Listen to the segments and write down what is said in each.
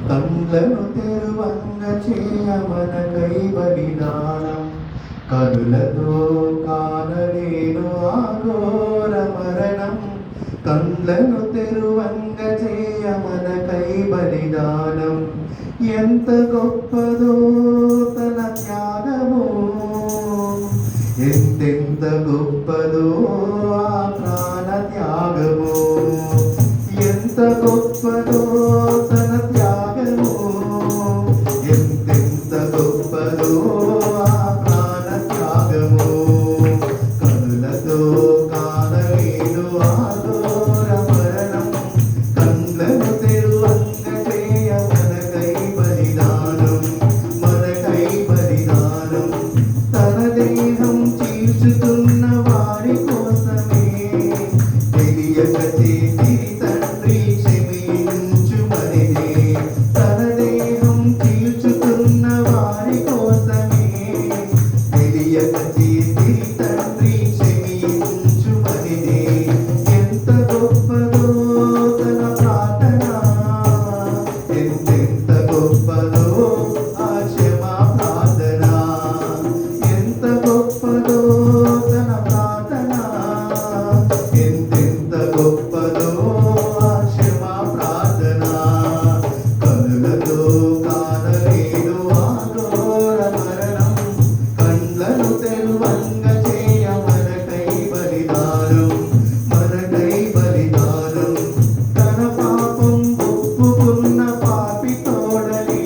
కండ్లను తెరువంగ చేయమనకై బలిదానం కనులతో కానలేను ఆఘోర మరణం. కండ్లను తెరువంగ చేయమనకై బలిదానం ఎంత గొప్పదో తన త్యాగము, ఎంతెంత గొప్పదో ఆ ప్రాణ త్యాగము, ఎంత గొప్పదో తన త్యాగము, ఎంతెంత గొప్పదో ఆ ప్రాణ త్యాగము. కనులతో కానలేను ఆఘోర మరణం కండ్లను తెరువంగ చేయ మనకై బలిదానం, మనకై బలిదానం. తన దేహం చీల్చుతున్న వారి కోసమే తెలియక చేసి తండ్రి క్షమించుమనిదే. తన దేహం చీల్చుతున్న వారి కోసమే తెలియక చేసి తండ్రి క్షమించుమనిదే. ఎంత గొప్పదో తన ప్రార్థన, ఎంతెంత గొప్పదో ఆ క్షమా ప్రార్థన, ఎంత గొప్పదో తన ప్రార్థన, ఎంతెంత గొప్పదో ఆ క్షమా ప్రార్థన. కనులతో కానలేను ఆఘోర మరణం కండ్లను తెరువంగ చేయ మనకై బలిదానం, మనకై బలిదానం. తన పాపం ఒప్పుకున్న పాపి తోడనే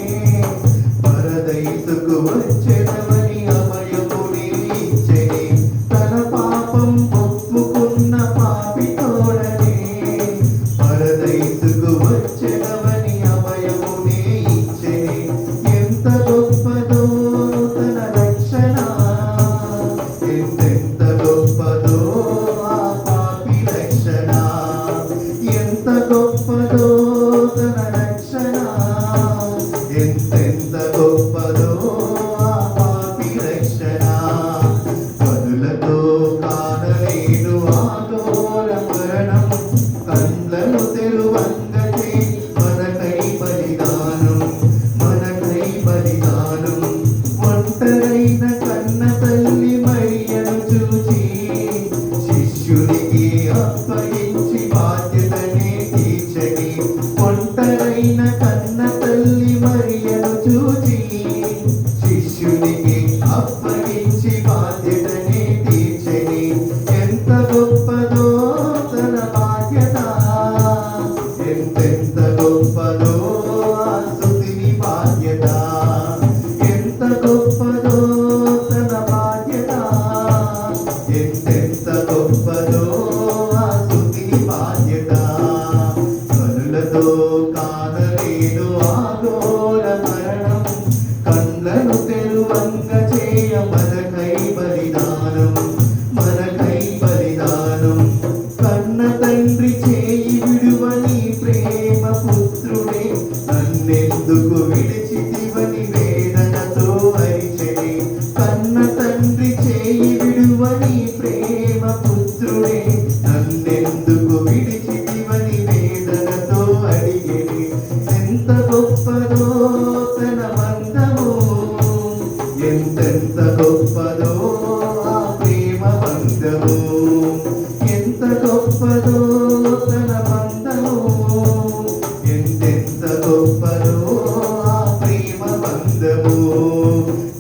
పరదైసుకు వచ్చెదవని అభయముని ఇచ్చెని. తన పాపం ఒప్పుకున్న పాపి తోడనే పరదైసుకు వచ్చెదవని అభయముని ఇచ్చెని. ఎంత గొప్పదో తన రక్షణ, ఎంతెంత గొప్పదో ఆ పాపి రక్షణ, ఎంత గొప్పదో తన రక్షణ, ఎంతెంత గొప్పదో ఆ పాపి రక్షణ. కనులతో కానలేను ఆఘోర మరణం కండ్లను తెరువంగ చేయి మనకై బలిదానం, మనకై బలిదానం. ఒంటరైన కన్న తల్లి మరియను చూచి శిష్యునికి అప్పగించి బాధ్యతనే తీర్చని. ఒంటరైన కన్న తల్లి మరియను చూచి శిష్యునికి అప్పగించి బాధ్యతనే తీర్చని. ఎంత గొప్పదో తన బాధ్యత, ఎంతెంత గొప్పదో ఆ స్తుతిని బాధ్యత, ఎంత గొప్పదో తన బాధ్యత, ఎంతెంత గొప్పదో ఆ స్తుతిని బాధ్యత. కనులతో కానలేను ఆఘోర మరణం కండ్లను తెరువంగ చేయ మనకై బలిదానం, మనకై బలిదానం. కన్న తండ్రి చేయి విడువని ప్రేమ పుత్రుడే నన్నెందుకు విడిచితివని వేదనతో అరిచెని. కన్న తండ్రి చేయి విడువని ప్రేమ పుత్రుడే నన్నెందుకు విడిచితివని వేదనతో అడిగెని. ఎంత గొప్పదో తన బంధము, ఎంతెంత గొప్పదో ఆ ప్రేమ బంధము, ఎంత గొప్పదో తన బంధము, ఎంతెంత గొప్పదో ఆ ప్రేమ బంధము.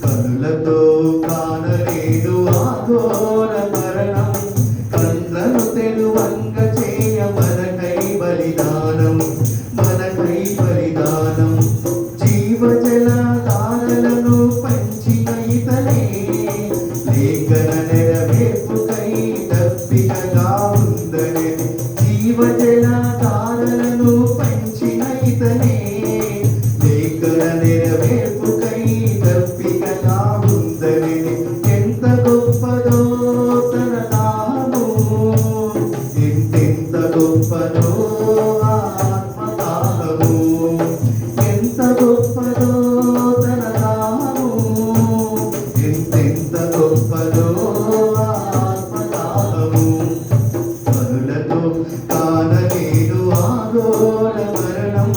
కనులతో కానలేను ఆఘోర మరణం కండ్లను తెరువంగ చేయ మనకై బలిదానం, మనకై బలిదానం. జీవజలధారలను పంచిన ఇతనే లేఖన నెరవేర్పుకై దప్పికగా ఉందనే. జీవజలధారలను పంచిన ఇతనే లేఖన నెరవేర్పుకై దప్పికగా ఉందనే. ఎంత గొప్పదో తన దాహము, ఎంతెంత గొప్పదో ఆ ఆత్మదాహము, ఎంత గొప్పదో తన దాహము, ఎంతెంత గొప్పదో ఆ ఆత్మదాహము. కనులతో కానలేను ఆఘోర మరణం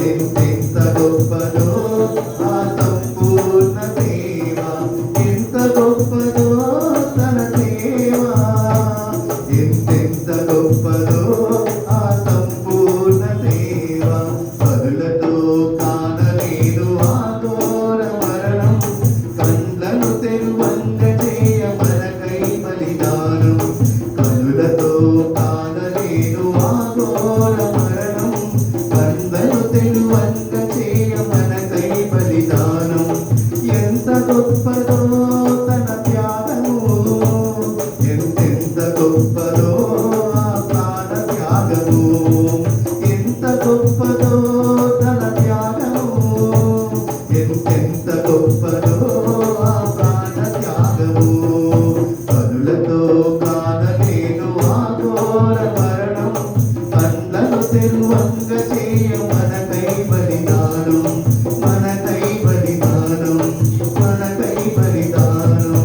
ఎంతెంత గొప్పదో ఆ సంపూర్ణ సేవ, ఎంత గొప్పదో తన సేవ, ఎంతెంత గొప్పదో ఆ సంపూర్ణ సేవ. పరులతో కానలేను ఆ ఘోర మరణం, కండ్లను తెరువంగ చేయ మనకై బలిదానం. కనులతో కానలేను ఆ ఘోర మరణం, కండ్లను తెరువంగ చేయ మనకై బలిదానం. ఎంత గొప్పదో తన త్యాగము, ఎంతెంత గొప్పదో ఆ ప్రాణ త్యాగము, ఎంత గొప్పదో తన త్యాగము, ఎంతెంత గొప్పదో ఆ ప్రాణ త్యాగము. కనులతో కానలేను ఆ ఘోర మరణం, కండ్లను తెరువంగ చేయ మనకై బలిదానం, మనకై బలిదానం, మనకై బలిదానం.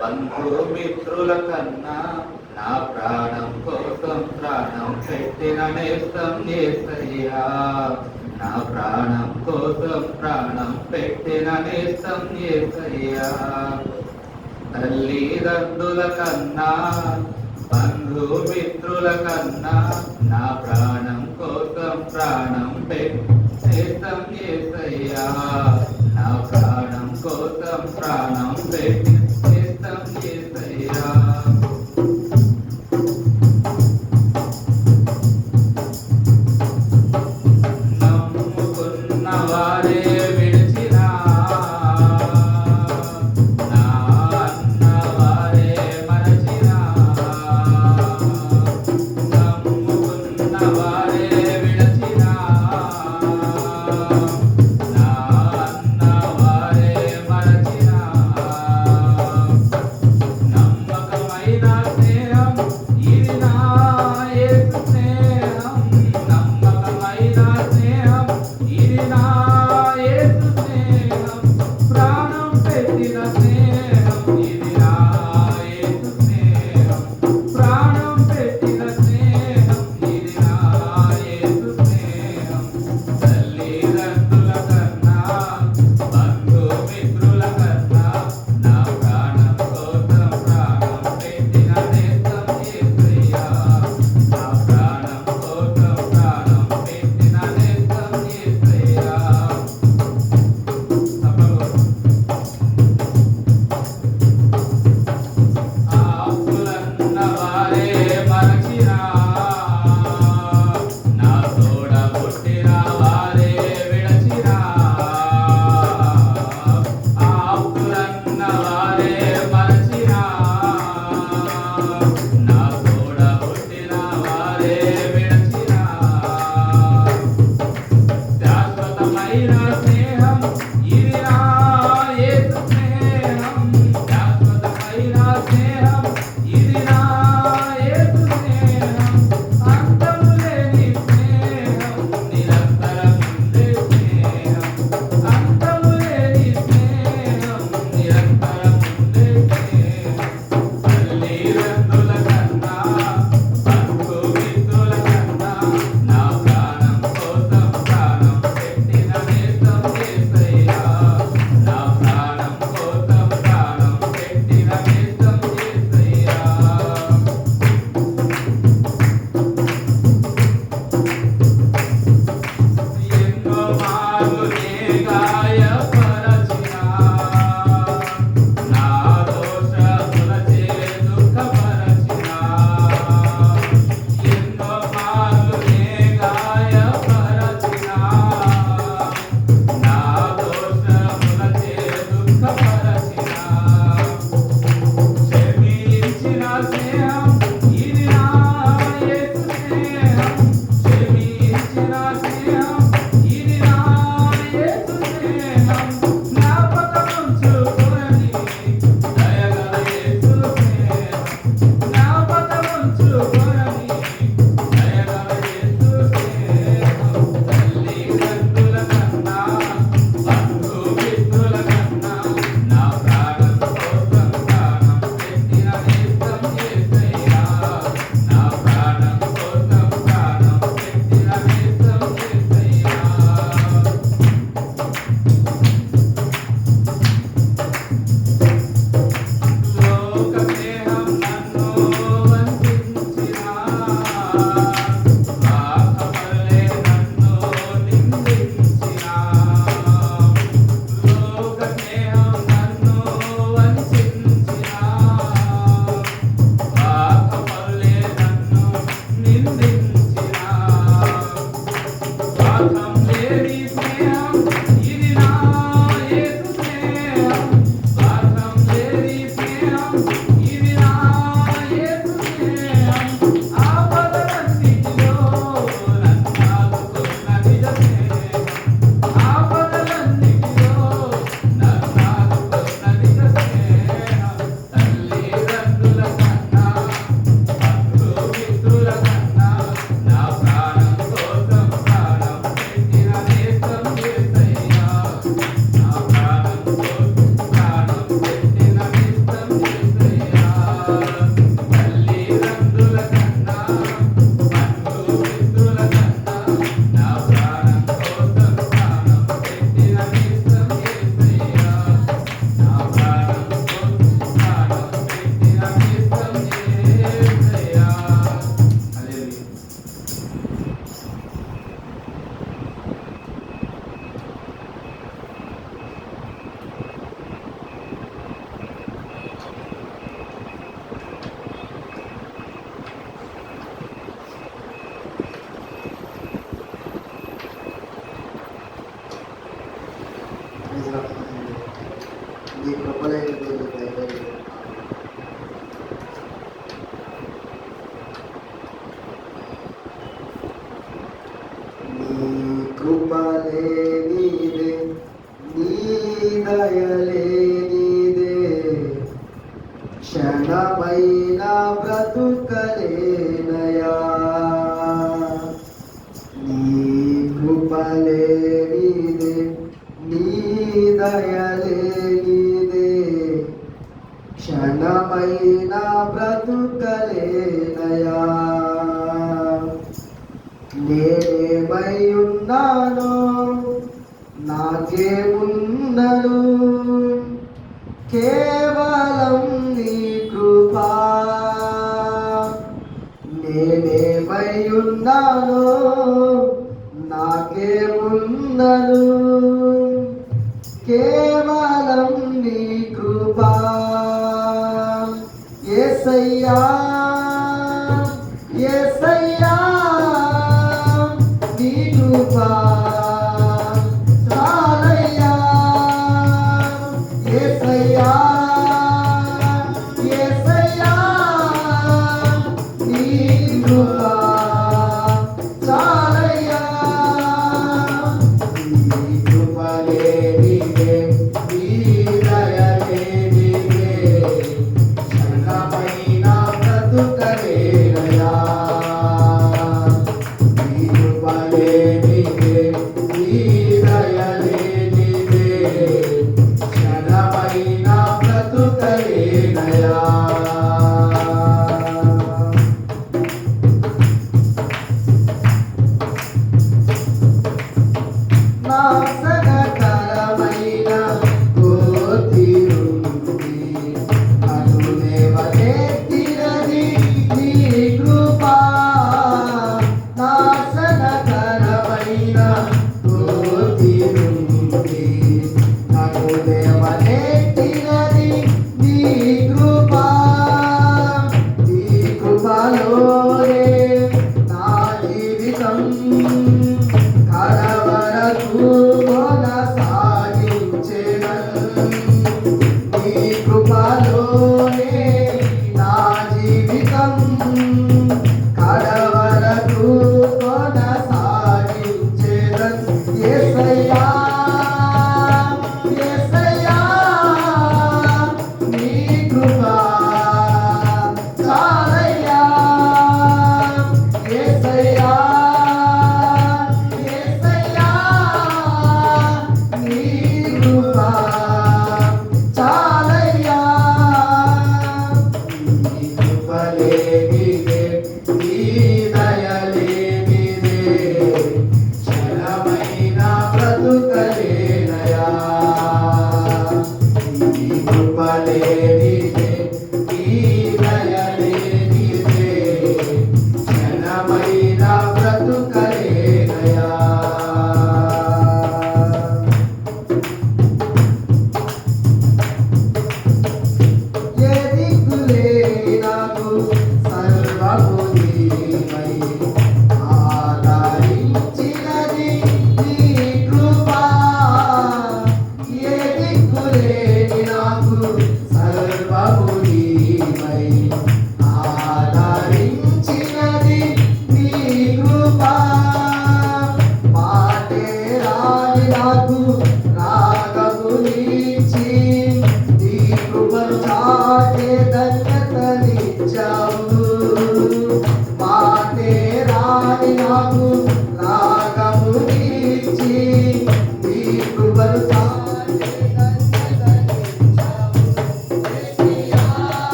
బంధుమిత్రుల కన్నా నా ప్రాణం కోసం ప్రాణం పెట్టిన నేస్తం యేసయ్యా, నా ప్రాణం కోసం ప్రాణం పెట్టిన నేస్తం యేసయ్యా. తల్లిదండ్రుల కన్నా బంధుమిత్రుల కన్నా నా ప్రాణం కోసం ప్రాణం పెట్టేస్తం యేసయ్యా, నా ప్రాణం కోసం ప్రాణం పెట్టేస్తం యేసయ్యా. నమ్ముకున్న వారే విడిచినా, నా అన్న వారే మరచినా, నమ్ముకున్న వారే విడిచినా, నా వాకవలే నన్ను నిందించినా లోక స్నేహం నన్ను వంచించినా వాకవలే నన్ను నిందించినా స్వార్థం లేని స్నేహం ఇది నా యేసు స్నేహం స్వార్థం లేని స్నేహం ఇది నా యేసు స్నేహం ఆపదలన్నిటిలో నన్నాదుకున్న నిజ స్నేహం ఆపదలన్నిటిలో నన్నాదుకున్న నిజ స్నేహం తల్లిదండ్రుల కన్నా బంధు మిత్రుల కన్నా నా ప్రాణం కోసం ప్రాణం పెట్టిన నేస్తం యేసయ్యా నా ప్రాణం కోసం ప్రాణం పెట్టిన నేస్తం యేసయ్యా తల్లిదండ్రుల కన్నా బంధు మిత్రుల కన్నా నా ప్రాణం కోసం ప్రాణం పెట్టిన నేస్తం యేసయ్యా నా ప్రాణం కోసం ప్రాణం పెట్టిన నేస్తం యేసయ్యా హల్లెలూయా. నీ కృపలైన దేవుని దయగలిగి నీ కృపలే నీదే నీ దయలే నీదే క్షణమైన బ్రతుకలేనయా నీ కృపలే నీదే నీ దయలే నీదే క్షణమైన బ్రతుకలేనయా నేనేమై ఉన్నానో నాకేమున్నను కేవలం నీ కృపా నేనేమై ఉన్నానో నాకేమున్నను కేవలం నీ కృపా యేసయ్యా యేసయ్యా